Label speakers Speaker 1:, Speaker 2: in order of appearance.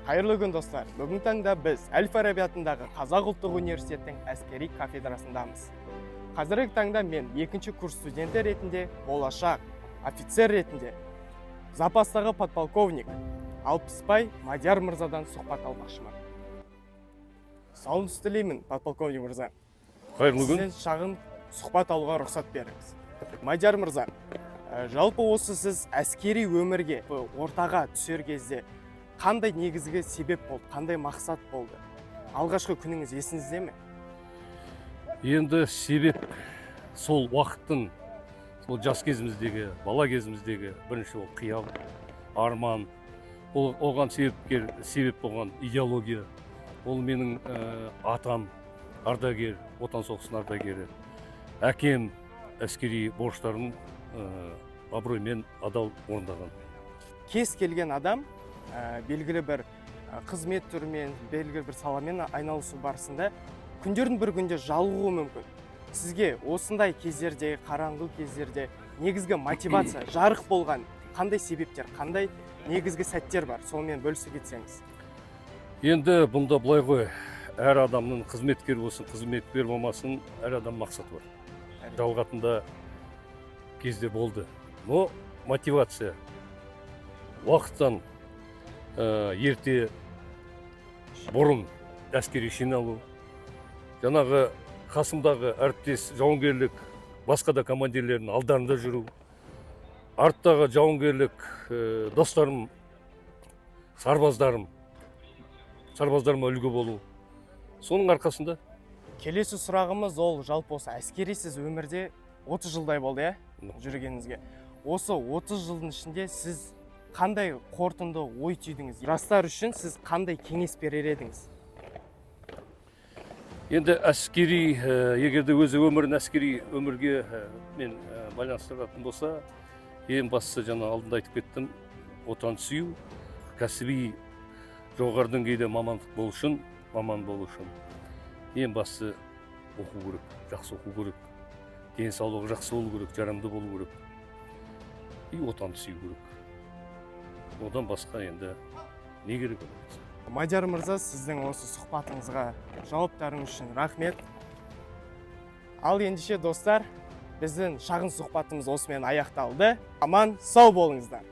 Speaker 1: Қайырлы күн достар. Бүгін таңда біз Әл-Фараби атындағы Қазақ ұлттық университеттің әскери кафедрасындамыз. Қазіргі таңда мен екінші курс студенті ретінде, болашақ офицер ретінде запастағы подполковник Алпысбай Мадияр мырзадан сұхбат алмақшымын. Сауыңыз тілеймін, подполковник мырза.
Speaker 2: Қайырлы күн.
Speaker 1: Сізден шағын сұхбат алуға рұқсат беріңіз. Мадияр мырза, жалпы осы сіз әскери өмірге ортаға түсер кезде қандай негізгі себеп болды, қандай мақсат болды? Алғашқы күніңіз есіңізде ме?
Speaker 2: Енді себеп сол уақыттың, сол жас кезіміздегі, бала кезіміздегі бірінші ол қиял, арман. Оған себеп болған идеология. Ол менің атам, ардагер, отан соғысының ардагері. Әкем әскери борыштарын абыроймен адал орындаған.
Speaker 1: Кез келген адам белгілі бір қызмет түрімен, белгілі бір саламен айналысу барысында күндердің бір күнде жалығуы мүмкін. Сізге осындай кездерде, қараңғы кездерде негізгі мотивация, жарық болған қандай себептер, қандай негізгі сәттер бар? Сонымен бөлісіп кетсеңіз.
Speaker 2: Енді бұнда былай ғой, әр адамның қызметкер болсын, қызметкер болмасын, әр адам мақсаты бар. Жалғатында кезде болды. Но мотивация уақыттан ерте бұрын әскери шен алу, жаңағы қасымдағы әріптес жауынгерлік басқа да командирлердің алдарында жүру, арттағы жауынгерлік достарым, сарбаздарыма үлгі болу. Соның арқасында.
Speaker 1: Келесі сұрағымыз ол жалпы осы әскери сіз өмірде 30 жылдай болды, жүргеніңізге. Осы 30 жылдың ішінде сіз қандай қорытынды ой түйдіңіз? Жастар үшін сіз қандай кеңес берер едіңіз?
Speaker 2: Енді әскери, егерде өзі өмірін әскери өмірге мен байланыстыратын болса, ең бастысы жаңа алдында айтып кеттім, отан сүю, кәсіби жоғары деңгейде маман болу үшін, ең бастысы оқу керек, жақсы оқу керек, денсаулығы жақсы болу керек, жарамды болу керек, и отанды сүю керек. Одан басқа енді не керек болады?
Speaker 1: Мадияр мырза, сіздің осы сұхбатыңызға жауаптарыңыз үшін рахмет. Ал ендеше достар, біздің шағын сұхбатымыз осымен аяқталды. Аман сау болыңыздар.